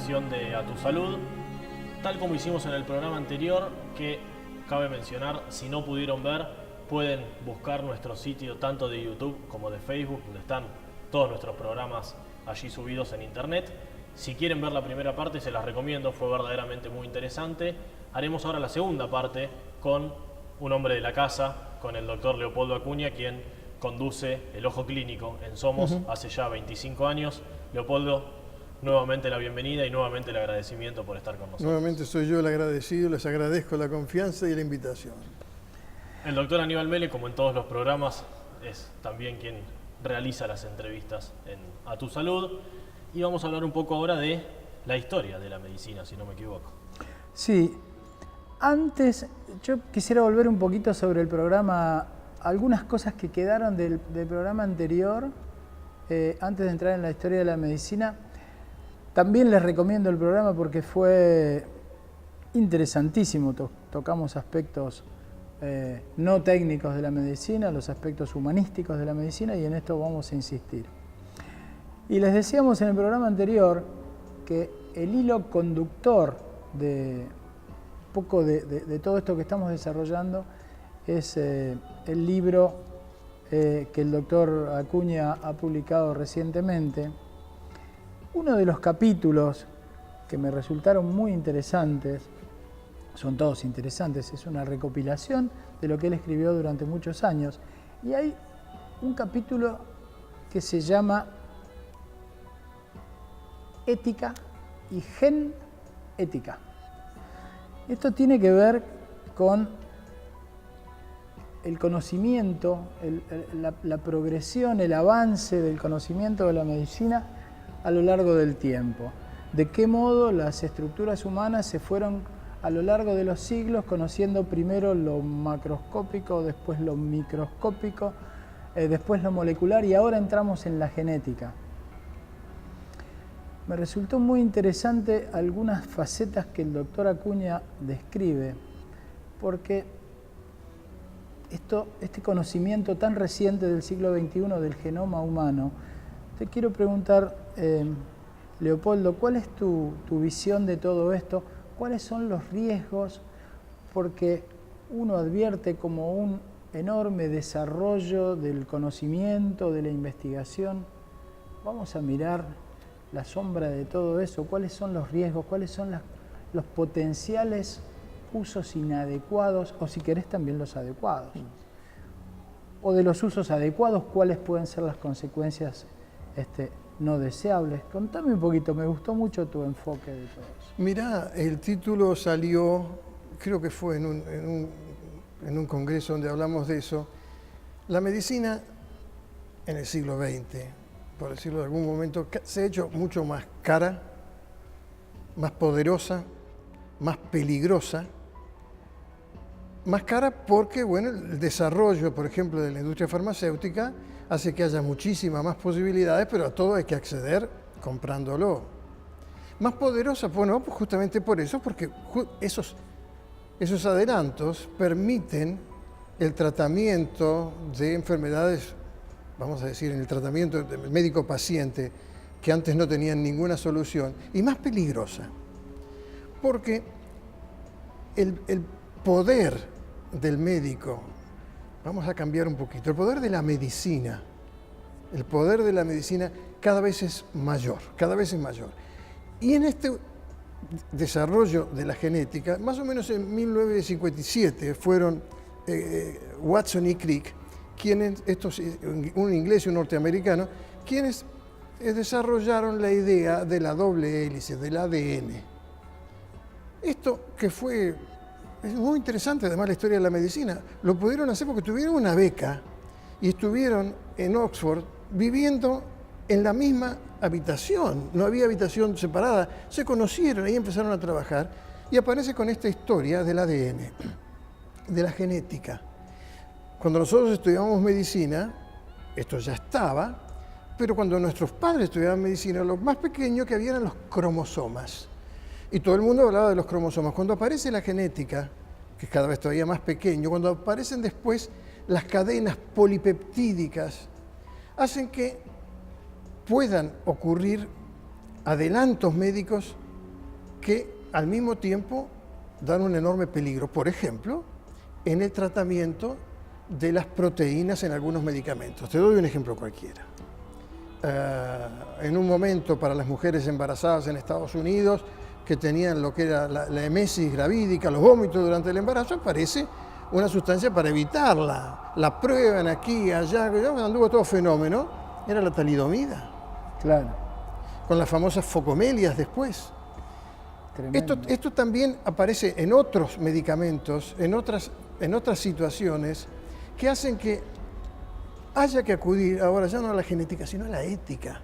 edición de A Tu Salud, tal como hicimos en el programa anterior, que cabe mencionar, si no pudieron ver, pueden buscar nuestro sitio tanto de YouTube como de Facebook, donde están todos nuestros programas allí subidos en internet. Si quieren ver la primera parte, se las recomiendo, fue verdaderamente muy interesante. Haremos ahora la segunda parte con un hombre de la casa, con el doctor Leopoldo Acuña, quien conduce el Ojo Clínico en Somos hace ya 25 años. Leopoldo, nuevamente la bienvenida y nuevamente el agradecimiento por estar con nosotros. Nuevamente soy yo el agradecido, les agradezco la confianza y la invitación. El doctor Aníbal Mele, como en todos los programas, es también quien realiza las entrevistas en A Tu Salud. Y vamos a hablar un poco ahora de la historia de la medicina, si no me equivoco. Sí, antes yo quisiera volver un poquito sobre el programa, algunas cosas que quedaron del programa anterior, antes de entrar en la historia de la medicina. También les recomiendo el programa porque fue interesantísimo, tocamos aspectos no técnicos de la medicina, los aspectos humanísticos de la medicina, y en esto vamos a insistir. Y les decíamos en el programa anterior que el hilo conductor de todo esto que estamos desarrollando es el libro que el doctor Acuña ha publicado recientemente. Uno de los capítulos que me resultaron muy interesantes, son todos interesantes, es una recopilación de lo que él escribió durante muchos años, y hay un capítulo que se llama Ética y Genética. Esto tiene que ver con el conocimiento, la progresión, el avance del conocimiento de la medicina a lo largo del tiempo. De qué modo las estructuras humanas se fueron a lo largo de los siglos conociendo primero lo macroscópico, después lo microscópico, después lo molecular, y ahora entramos en la genética. Me resultó muy interesante algunas facetas que el doctor Acuña describe, porque este conocimiento tan reciente del siglo XXI del genoma humano, te quiero preguntar, Leopoldo, ¿cuál es tu visión de todo esto? ¿Cuáles son los riesgos? Porque uno advierte como un enorme desarrollo del conocimiento, de la investigación. Vamos a mirar la sombra de todo eso. ¿Cuáles son los riesgos? ¿Cuáles son los potenciales usos inadecuados? O si querés también los adecuados. O de los usos adecuados, ¿cuáles pueden ser las consecuencias no deseables? Contame un poquito, me gustó mucho tu enfoque de todo eso. Mirá, el título salió, creo que fue en un congreso donde hablamos de eso, la medicina en el siglo XX, por decirlo de algún momento, se ha hecho mucho más cara, más poderosa, más peligrosa. Más cara porque, bueno, el desarrollo, por ejemplo, de la industria farmacéutica hace que haya muchísimas más posibilidades, pero a todo hay que acceder comprándolo. Más poderosa, bueno, pues justamente por eso, porque esos adelantos permiten el tratamiento de enfermedades, vamos a decir, en el tratamiento del médico-paciente, que antes no tenían ninguna solución, y más peligrosa, porque el poder del médico, vamos a cambiar un poquito, el poder de la medicina, cada vez es mayor, Y en este desarrollo de la genética, más o menos en 1957 fueron Watson y Crick, un inglés y un norteamericano, quienes desarrollaron la idea de la doble hélice, del ADN. Esto que es muy interesante, además, la historia de la medicina. Lo pudieron hacer porque tuvieron una beca y estuvieron en Oxford viviendo en la misma habitación. No había habitación separada. Se conocieron, ahí empezaron a trabajar y aparece con esta historia del ADN, de la genética. Cuando nosotros estudiábamos medicina, esto ya estaba, pero cuando nuestros padres estudiaban medicina, lo más pequeño que había eran los cromosomas. Y todo el mundo hablaba de los cromosomas. Cuando aparece la genética, que es cada vez todavía más pequeño, cuando aparecen después las cadenas polipeptídicas, hacen que puedan ocurrir adelantos médicos que al mismo tiempo dan un enorme peligro. Por ejemplo, en el tratamiento de las proteínas en algunos medicamentos. Te doy un ejemplo cualquiera. En un momento para las mujeres embarazadas en Estados Unidos que tenían lo que era la emesis gravídica, los vómitos durante el embarazo, aparece una sustancia para evitarla. La prueban aquí, allá, anduvo todo fenómeno, era la talidomida. Claro. Con las famosas focomelias después. Tremendo. Esto también aparece en otros medicamentos, en otras situaciones que hacen que haya que acudir ahora ya no a la genética, sino a la ética.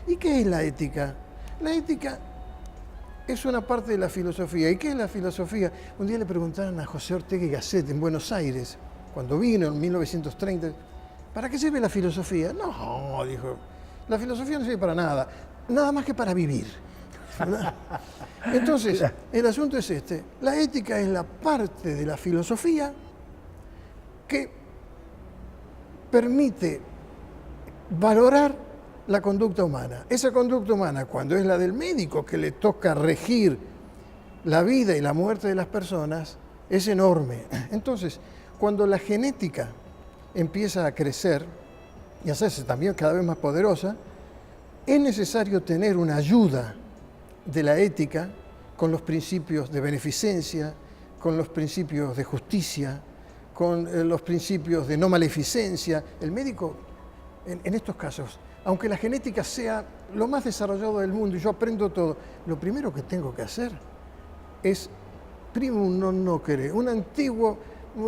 ¿Y qué es la ética? La ética es una parte de la filosofía. ¿Y qué es la filosofía? Un día le preguntaron a José Ortega y Gasset en Buenos Aires, cuando vino en 1930, ¿para qué sirve la filosofía? No, dijo, la filosofía no sirve para nada, nada más que para vivir. ¿Verdad? Entonces, el asunto es este. La ética es la parte de la filosofía que permite valorar la conducta humana. Esa conducta humana, cuando es la del médico, que le toca regir la vida y la muerte de las personas, es enorme. Entonces, cuando la genética empieza a crecer y a hacerse también cada vez más poderosa, es necesario tener una ayuda de la ética con los principios de beneficencia, con los principios de justicia, con los principios de no maleficencia. El médico, en estos casos, aunque la genética sea lo más desarrollado del mundo y yo aprendo todo, lo primero que tengo que hacer es primum non nocere, un antiguo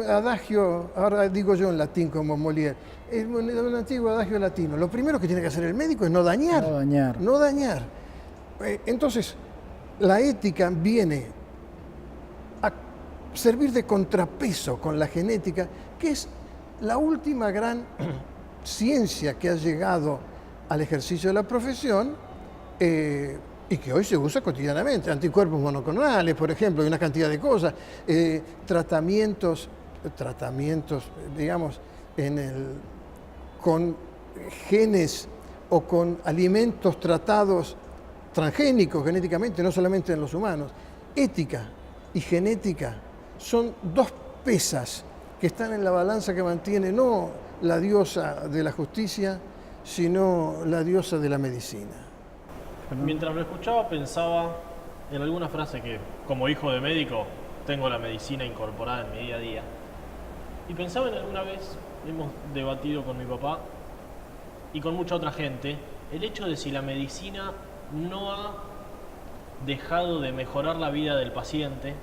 adagio, ahora digo yo en latín como Molière, es un antiguo adagio latino. Lo primero que tiene que hacer el médico es no dañar. No dañar. No dañar. Entonces, la ética viene a servir de contrapeso con la genética, que es la última gran ciencia que ha llegado al ejercicio de la profesión y que hoy se usa cotidianamente. Anticuerpos monoclonales, por ejemplo, y una cantidad de cosas. Tratamientos, digamos, con genes o con alimentos tratados transgénicos genéticamente, no solamente en los humanos. Ética y genética son dos pesas que están en la balanza que mantiene no la diosa de la justicia, sino la diosa de la medicina. Mientras lo escuchaba pensaba en alguna frase que, como hijo de médico, tengo la medicina incorporada en mi día a día. Y pensaba en alguna vez, hemos debatido con mi papá y con mucha otra gente, el hecho de si la medicina no ha dejado de mejorar la vida del paciente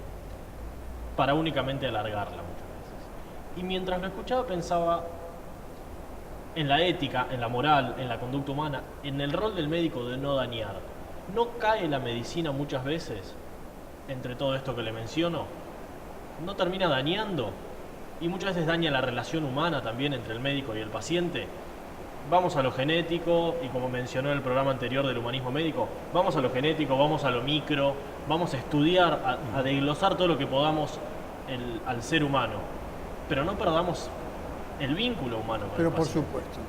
para únicamente alargarla muchas veces. Y mientras lo escuchaba pensaba en la ética, en la moral, en la conducta humana, en el rol del médico de no dañar. ¿No cae la medicina muchas veces, entre todo esto que le menciono? ¿No termina dañando? Y muchas veces daña la relación humana también entre el médico y el paciente. Vamos a lo genético, y como mencionó en el programa anterior del humanismo médico, vamos a lo genético, vamos a lo micro, vamos a estudiar, a desglosar todo lo que podamos al ser humano. Pero no perdamos el vínculo humano con Pero el por paciente. supuesto.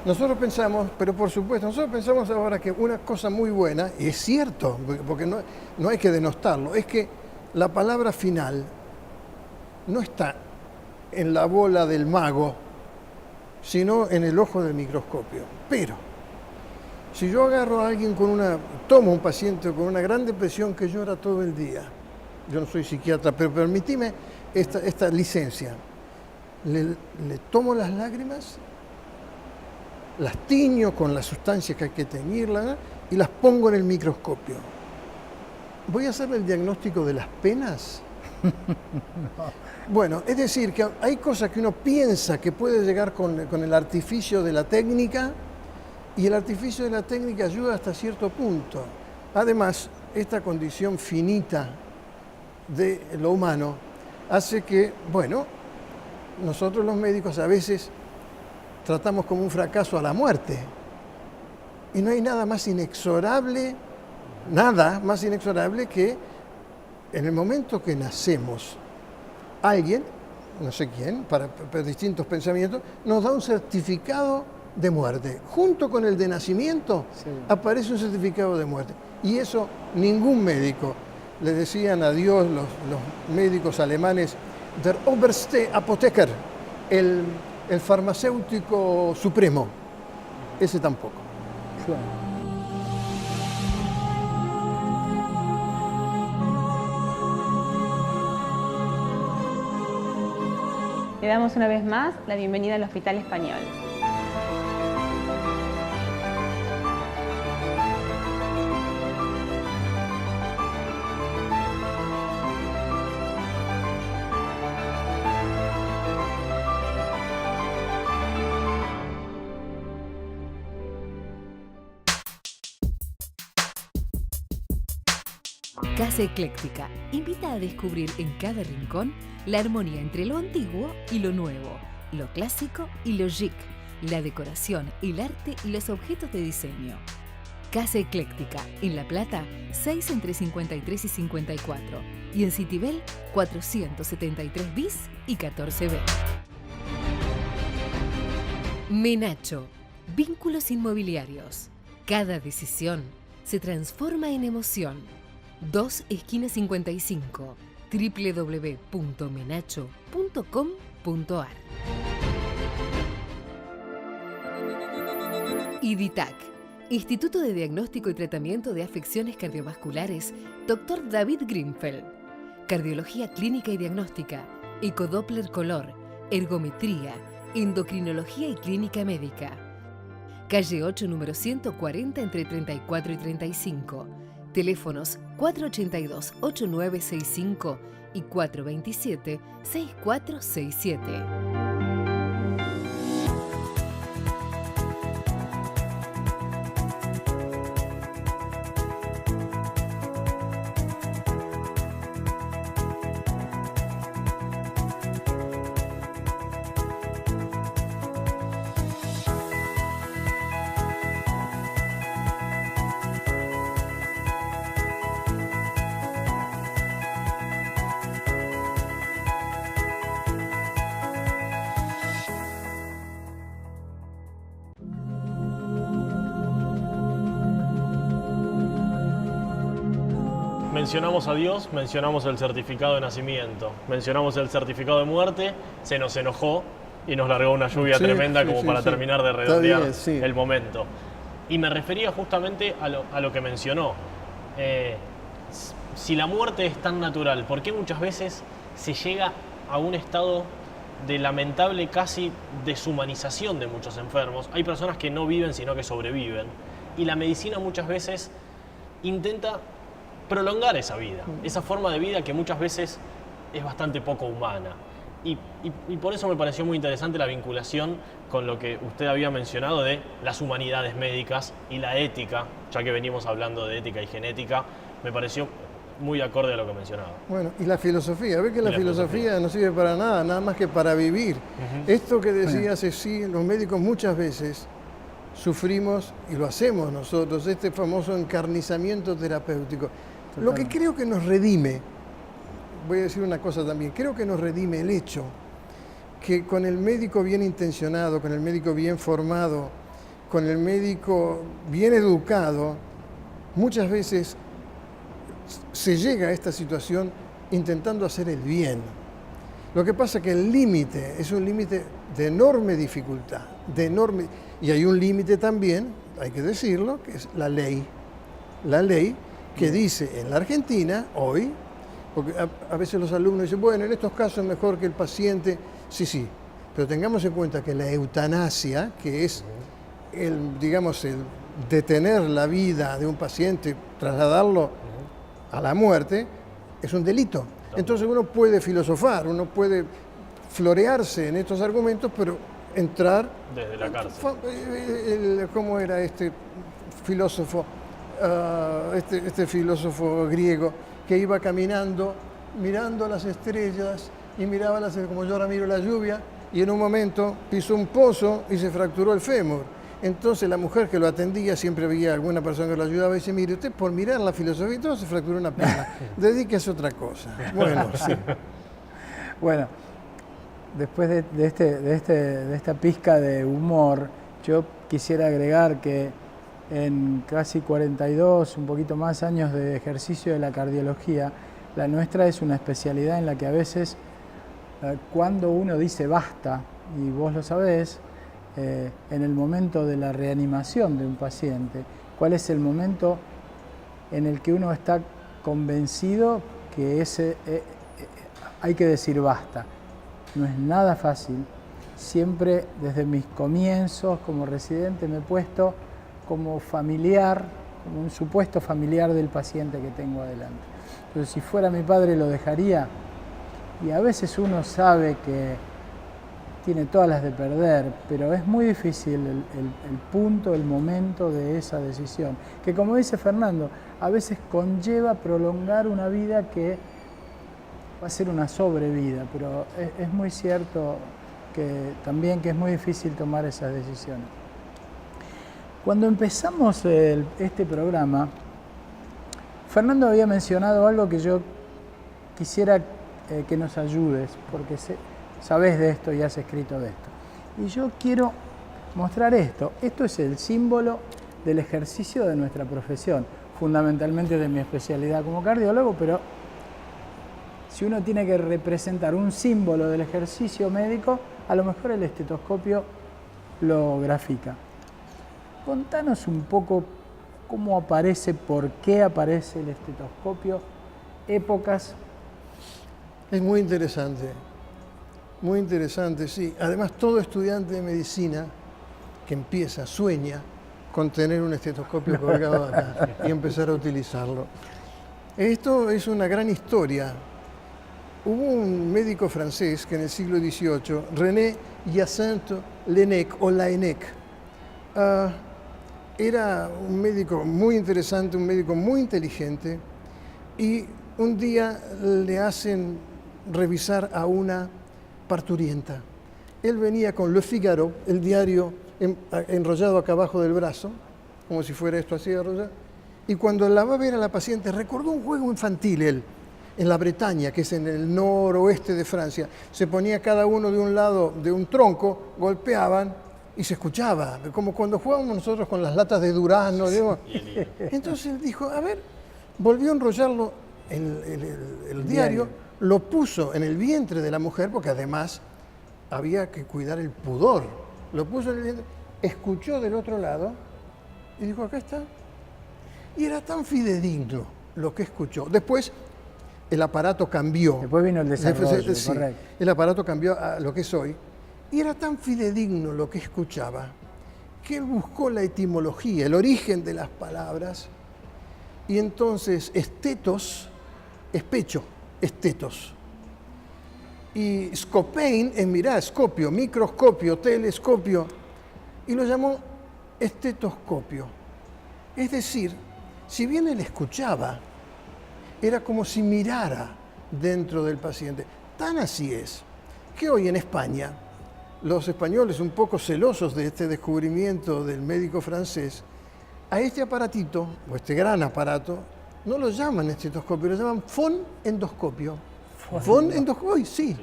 Nosotros pensamos ahora que una cosa muy buena, y es cierto, porque no hay que denostarlo, es que la palabra final no está en la bola del mago, sino en el ojo del microscopio. Pero, si yo agarro a alguien tomo un paciente con una gran depresión que llora todo el día, yo no soy psiquiatra, pero permíteme esta licencia, le tomo las lágrimas, las tiño con las sustancias que hay que teñirlas y las pongo en el microscopio. ¿Voy a hacerle el diagnóstico de las penas? Bueno, es decir, que hay cosas que uno piensa que puede llegar con el artificio de la técnica, y el artificio de la técnica ayuda hasta cierto punto. Además, esta condición finita de lo humano hace que, bueno, nosotros los médicos a veces tratamos como un fracaso a la muerte. Y no hay nada más inexorable que en el momento que nacemos, alguien, no sé quién, para distintos pensamientos, nos da un certificado de muerte. Junto con el de nacimiento aparece un certificado de muerte. Y eso ningún médico, le decían a Dios los médicos alemanes, der Oberste Apotheker, el farmacéutico supremo. Ese tampoco. Claro. Le damos una vez más la bienvenida al Hospital Español. Casa Ecléctica invita a descubrir en cada rincón la armonía entre lo antiguo y lo nuevo, lo clásico y lo chic, la decoración, el arte y los objetos de diseño. Casa Ecléctica, en La Plata, 6 entre 53 y 54, y en Citibel, 473 bis y 14B. Menacho, vínculos inmobiliarios. Cada decisión se transforma en emoción. 2 esquina 55, www.menacho.com.ar. IDITAC, Instituto de Diagnóstico y Tratamiento de Afecciones Cardiovasculares, Dr. David Greenfeld. Cardiología clínica y diagnóstica, ecodoppler color, ergometría, endocrinología y clínica médica. Calle 8, número 140, entre 34 y 35. Teléfonos 482-8965 y 427-6467. Mencionamos a Dios, mencionamos el certificado de nacimiento, mencionamos el certificado de muerte, se nos enojó y nos largó una lluvia tremenda como para terminar de redondear el momento. Y me refería justamente a lo que mencionó. Si la muerte es tan natural, ¿por qué muchas veces se llega a un estado de lamentable casi deshumanización de muchos enfermos? Hay personas que no viven sino que sobreviven, y la medicina muchas veces intenta prolongar esa vida, esa forma de vida que muchas veces es bastante poco humana. Y por eso me pareció muy interesante la vinculación con lo que usted había mencionado de las humanidades médicas y la ética, ya que venimos hablando de ética y genética, me pareció muy acorde a lo que mencionaba. Bueno, y la filosofía, ve que la filosofía no sirve para nada, nada más que para vivir. Esto que decía Ceci, los médicos muchas veces sufrimos, y lo hacemos nosotros, este famoso encarnizamiento terapéutico. Lo que creo que nos redime, voy a decir una cosa también, creo que nos redime el hecho que con el médico bien intencionado, con el médico bien formado, con el médico bien educado, muchas veces se llega a esta situación intentando hacer el bien. Lo que pasa es que el límite es un límite de enorme dificultad, y hay un límite también, hay que decirlo, que es la ley. La ley que dice en la Argentina, hoy, porque a veces los alumnos dicen, bueno, en estos casos es mejor que el paciente, sí, pero tengamos en cuenta que la eutanasia, que es el detener la vida de un paciente, trasladarlo a la muerte, es un delito. Entonces uno puede filosofar, uno puede florearse en estos argumentos, pero entrar... Desde la cárcel. ¿Cómo era este filósofo? Este filósofo griego que iba caminando, mirando las estrellas y miraba como yo ahora miro la lluvia, y en un momento pisó un pozo y se fracturó el fémur. Entonces la mujer que lo atendía, siempre había alguna persona que lo ayudaba, y dice, mire, usted por mirar la filosofía y todo se fracturó una pierna, dedíquese a otra cosa. Bueno, sí. Bueno, después de esta pizca de humor, yo quisiera agregar que en casi 42, un poquito más años de ejercicio de la cardiología, la nuestra es una especialidad en la que a veces cuando uno dice basta, y vos lo sabés, en el momento de la reanimación de un paciente, cuál es el momento en el que uno está convencido que hay que decir basta. No es nada fácil. Siempre desde mis comienzos como residente me he puesto como familiar, como un supuesto familiar del paciente que tengo adelante. Entonces, si fuera mi padre lo dejaría, y a veces uno sabe que tiene todas las de perder, pero es muy difícil el punto, el momento de esa decisión, que como dice Fernando, a veces conlleva prolongar una vida que va a ser una sobrevida, pero es muy cierto que también que es muy difícil tomar esas decisiones. Cuando empezamos este programa, Fernando había mencionado algo que yo quisiera que nos ayudes, porque sabés de esto y has escrito de esto. Y yo quiero mostrar esto. Esto es el símbolo del ejercicio de nuestra profesión, fundamentalmente de mi especialidad como cardiólogo, pero si uno tiene que representar un símbolo del ejercicio médico, a lo mejor el estetoscopio lo grafica. Contanos un poco cómo aparece, por qué aparece el estetoscopio, épocas. Es muy interesante, sí. Además, todo estudiante de medicina que empieza, sueña con tener un estetoscopio colgado acá y empezar a utilizarlo. Esto es una gran historia. Hubo un médico francés que en el siglo XVIII, René Hyacinthe Laennec, o Laennec, era un médico muy interesante, un médico muy inteligente, y un día le hacen revisar a una parturienta. Él venía con Le Figaro, el diario enrollado acá abajo del brazo, como si fuera esto así enrollado, y cuando la va a ver a la paciente recordó un juego infantil él, en la Bretaña, que es en el noroeste de Francia. Se ponía cada uno de un lado de un tronco, golpeaban y se escuchaba, como cuando jugábamos nosotros con las latas de durazno. Entonces él dijo, a ver, volvió a enrollarlo en el diario, lo puso en el vientre de la mujer, porque además había que cuidar el pudor. Lo puso en el vientre, escuchó del otro lado y dijo, acá está. Y era tan fidedigno lo que escuchó. Después el aparato cambió. Después vino el desarrollo, sí, correcto. El aparato cambió a lo que es hoy. Y era tan fidedigno lo que escuchaba que él buscó la etimología, el origen de las palabras. Y entonces, estetos es pecho, estetos. Y scopein es mirar, escopio, microscopio, telescopio. Y lo llamó estetoscopio. Es decir, si bien él escuchaba, era como si mirara dentro del paciente. Tan así es que hoy en España, los españoles, un poco celosos de este descubrimiento del médico francés, a este aparatito, o este gran aparato, no lo llaman estetoscopio, lo llaman fonendoscopio. Fonendoscopio, sí.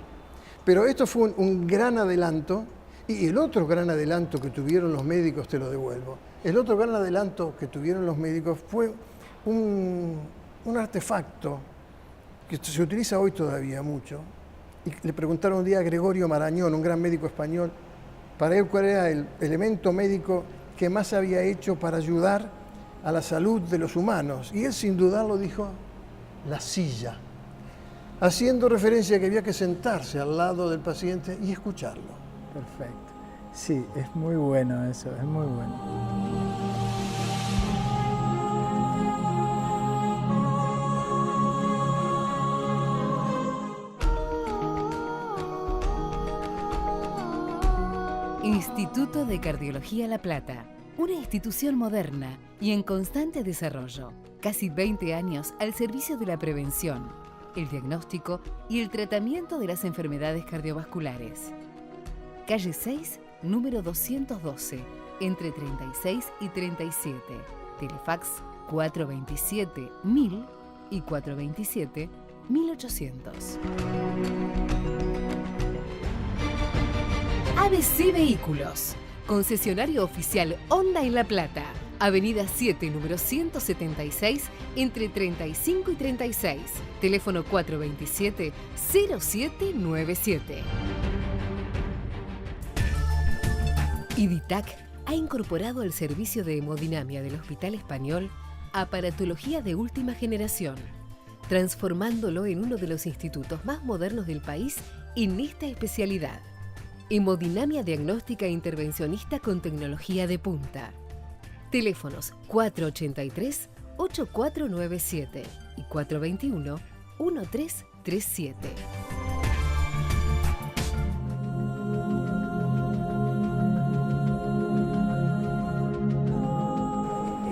Pero esto fue un gran adelanto, y el otro gran adelanto que tuvieron los médicos, te lo devuelvo, el otro gran adelanto que tuvieron los médicos fue un artefacto que se utiliza hoy todavía mucho. Y le preguntaron un día a Gregorio Marañón, un gran médico español, para él cuál era el elemento médico que más había hecho para ayudar a la salud de los humanos. Y él sin dudarlo dijo, la silla, haciendo referencia a que había que sentarse al lado del paciente y escucharlo. Perfecto. Sí, es muy bueno eso, es muy bueno. Instituto de Cardiología La Plata, una institución moderna y en constante desarrollo. Casi 20 años al servicio de la prevención, el diagnóstico y el tratamiento de las enfermedades cardiovasculares. Calle 6, número 212, entre 36 y 37. Telefax 427-1000 y 427-1800. ABC Vehículos, concesionario oficial Honda en La Plata. Avenida 7, número 176, entre 35 y 36. Teléfono 427-0797. IDITAC ha incorporado al servicio de hemodinamia del Hospital Español aparatología de última generación, transformándolo en uno de los institutos más modernos del país en esta especialidad. Hemodinamia diagnóstica e intervencionista con tecnología de punta. Teléfonos 483-8497 y 421-1337.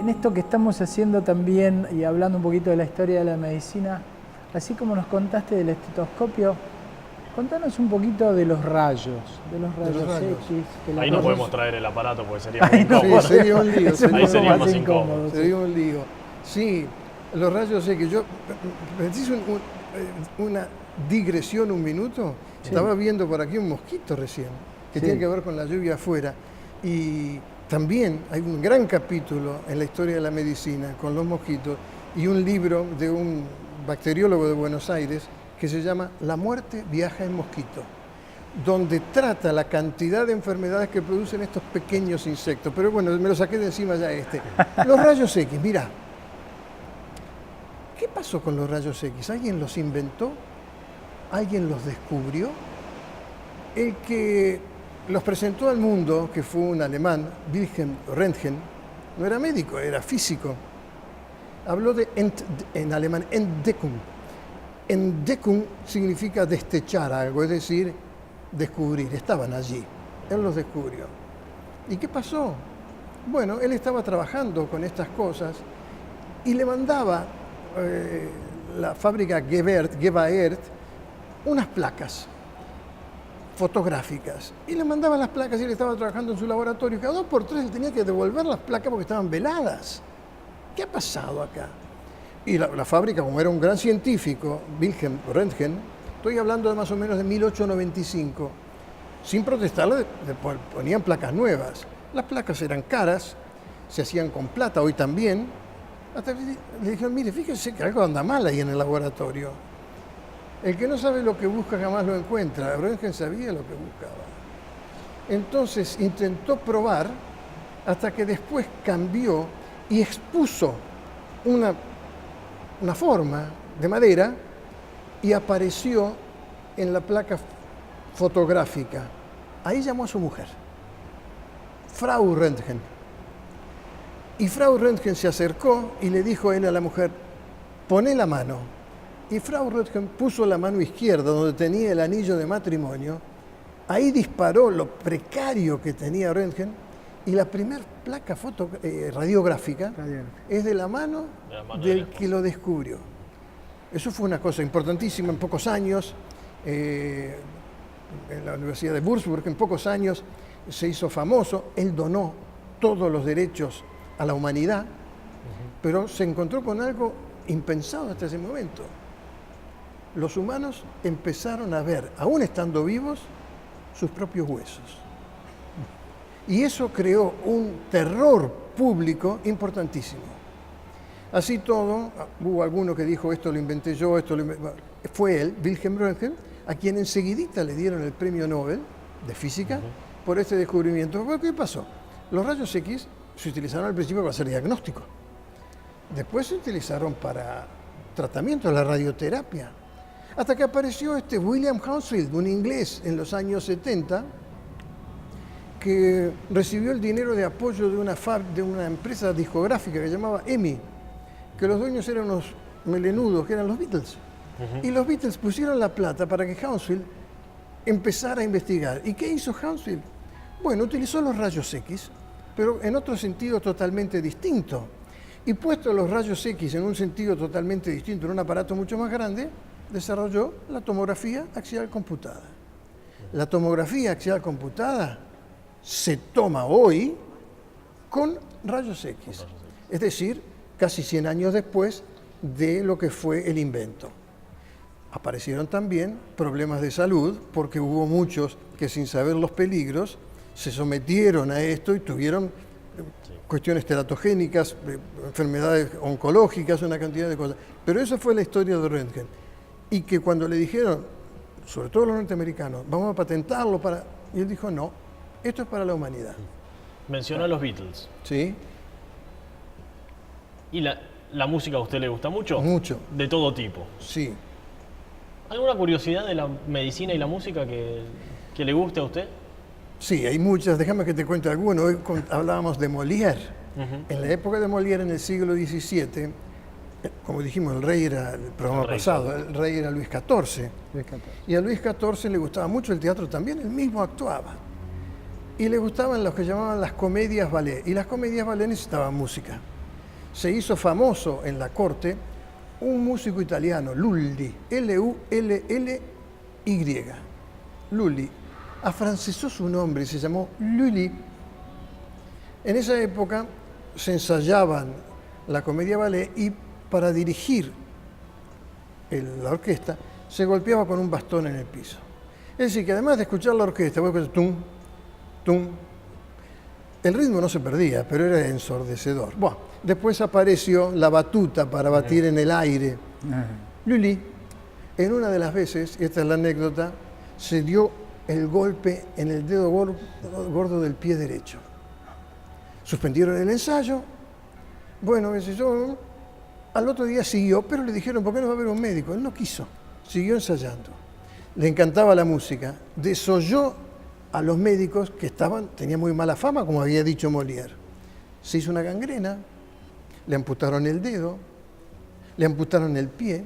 En esto que estamos haciendo también y hablando un poquito de la historia de la medicina, así como nos contaste del estetoscopio, contanos un poquito de los rayos rayos. X. Ahí no podemos traer el aparato porque sería muy Ahí no, incómodo. Sí, sería un lío. Ahí sería más incómodo. Sería un lío. Sí, los rayos X. Yo me hice una digresión un minuto. Sí. Estaba viendo por aquí un mosquito recién, que Sí. tiene que ver con la lluvia afuera. Y también hay un gran capítulo en la historia de la medicina con los mosquitos y un libro de un bacteriólogo de Buenos Aires que se llama La muerte viaja en mosquito, donde trata la cantidad de enfermedades que producen estos pequeños insectos. Pero bueno, me lo saqué de encima ya este. Los rayos X, mirá. ¿Qué pasó con los rayos X? ¿Alguien los inventó? ¿Alguien los descubrió? El que los presentó al mundo, que fue un alemán, Wilhelm Röntgen, no era médico, era físico. Habló de en alemán, Entdeckung. Entdeckung significa destechar algo, es decir, descubrir. Estaban allí, él los descubrió. ¿Y qué pasó? Bueno, él estaba trabajando con estas cosas y le mandaba la fábrica Gevaert unas placas fotográficas. Y le mandaba las placas y él estaba trabajando en su laboratorio. Cada 2 por 3 él tenía que devolver las placas porque estaban veladas. ¿Qué ha pasado acá? Y la fábrica, como era un gran científico, Wilhelm Röntgen, estoy hablando de más o menos de 1895, sin protestarle, ponían placas nuevas. Las placas eran caras, se hacían con plata, hoy también. Hasta le dijeron, mire, fíjese que algo anda mal ahí en el laboratorio. El que no sabe lo que busca jamás lo encuentra. Röntgen sabía lo que buscaba. Entonces intentó probar hasta que después cambió y expuso una forma de madera y apareció en la placa fotográfica. Ahí llamó a su mujer, Frau Röntgen. Y Frau Röntgen se acercó y le dijo a él a la mujer, poné la mano. Y Frau Röntgen puso la mano izquierda donde tenía el anillo de matrimonio. Ahí disparó lo precario que tenía Röntgen y la primera placa radiográfica es de la mano del que lo descubrió. Eso fue una cosa importantísima en pocos años. En la Universidad de Würzburg, en pocos años se hizo famoso. Él donó todos los derechos a la humanidad, pero se encontró con algo impensado hasta ese momento. Los humanos empezaron a ver, aún estando vivos, sus propios huesos. Y eso creó un terror público importantísimo. Así todo, hubo alguno que dijo, esto lo inventé yo, fue él, Wilhelm Röntgen, a quien enseguidita le dieron el premio Nobel de Física por este descubrimiento. ¿Pero qué pasó? Los rayos X se utilizaron al principio para hacer diagnóstico. Después se utilizaron para tratamiento, la radioterapia. Hasta que apareció William Hounsfield, un inglés en los años 70, que recibió el dinero de apoyo de una empresa discográfica que se llamaba EMI, que los dueños eran unos melenudos, que eran los Beatles. Y los Beatles pusieron la plata para que Hounsfield empezara a investigar. ¿Y qué hizo Hounsfield? Bueno, utilizó los rayos X, pero en otro sentido totalmente distinto. Y puesto los rayos X en un sentido totalmente distinto, en un aparato mucho más grande, desarrolló la tomografía axial computada. La tomografía axial computada se toma hoy con rayos X, es decir, casi 100 años después de lo que fue el invento. Aparecieron también problemas de salud, porque hubo muchos que sin saber los peligros se sometieron a esto y tuvieron cuestiones teratogénicas, enfermedades oncológicas, una cantidad de cosas. Pero esa fue la historia de Röntgen. Y que cuando le dijeron, sobre todo los norteamericanos, vamos a patentarlo para... Y él dijo, no, esto es para la humanidad. Mencionó a los Beatles. ¿Sí? ¿Y la música a usted le gusta mucho? Mucho. De todo tipo. Sí. ¿Alguna curiosidad de la medicina y la música que le guste a usted? Sí, hay muchas. Déjame que te cuente alguno. Hoy hablábamos de Molière. En la época de Molière, en el siglo XVII, como dijimos, el rey era, el programa pasado, el rey era Luis XIV. Y a Luis XIV le gustaba mucho el teatro también, él mismo actuaba. Y le gustaban los que llamaban las comedias ballet. Y las comedias ballet necesitaban música. Se hizo famoso en la corte un músico italiano, Lully, L-U-L-L-Y. Lully. Afrancesó su nombre y se llamó Lully. En esa época se ensayaban la comedia ballet y para dirigir la orquesta se golpeaba con un bastón en el piso. Es decir, que además de escuchar la orquesta, vos escuchás tum, tum, el ritmo no se perdía, pero era ensordecedor. Bueno, después apareció la batuta para batir en el aire. Lully, en una de las veces, y esta es la anécdota, se dio el golpe en el dedo gordo del pie derecho. Suspendieron el ensayo. Bueno, al otro día siguió, pero le dijeron, ¿por qué no va a haber un médico? Él no quiso, siguió ensayando. Le encantaba la música. Desoyó a los médicos que tenían muy mala fama, como había dicho Molière. Se hizo una gangrena, le amputaron el dedo, le amputaron el pie,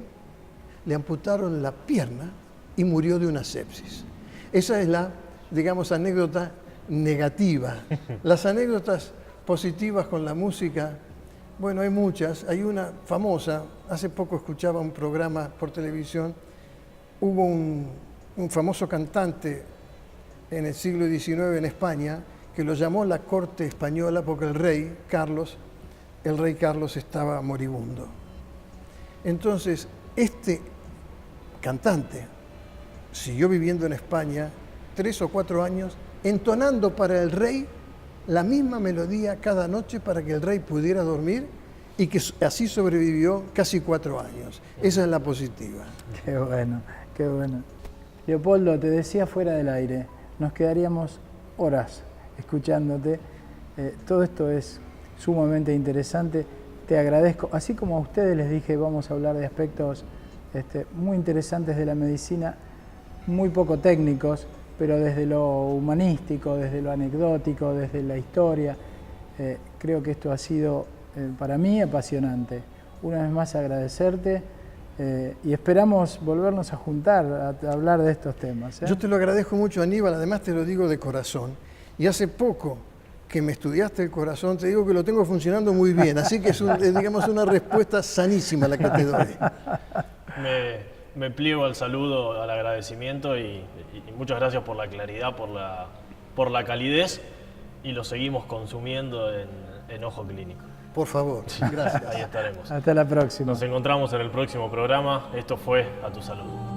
le amputaron la pierna y murió de una sepsis. Esa es la, digamos, anécdota negativa. Las anécdotas positivas con la música, bueno, hay muchas. Hay una famosa, hace poco escuchaba un programa por televisión, hubo un famoso cantante en el siglo XIX en España que lo llamó la corte española porque el rey Carlos estaba moribundo. Entonces, este cantante siguió viviendo en España 3 o 4 años, entonando para el rey la misma melodía cada noche para que el rey pudiera dormir y que así sobrevivió casi 4 años. Esa es la positiva. Qué bueno, qué bueno. Leopoldo, te decía fuera del aire, nos quedaríamos horas escuchándote. Todo esto es sumamente interesante. Te agradezco. Así como a ustedes les dije, vamos a hablar de aspectos muy interesantes de la medicina, muy poco técnicos, pero desde lo humanístico, desde lo anecdótico, desde la historia. Creo que esto ha sido para mí apasionante. Una vez más agradecerte y esperamos volvernos a juntar a hablar de estos temas. Yo te lo agradezco mucho, Aníbal, además te lo digo de corazón. Y hace poco que me estudiaste el corazón, te digo que lo tengo funcionando muy bien, así que es digamos, una respuesta sanísima la que te doy. Me pliego al saludo, al agradecimiento y muchas gracias por la claridad, por la calidez y lo seguimos consumiendo en Ojo Clínico. Por favor, gracias. Ahí estaremos. Hasta la próxima. Nos encontramos en el próximo programa. Esto fue A Tu Salud.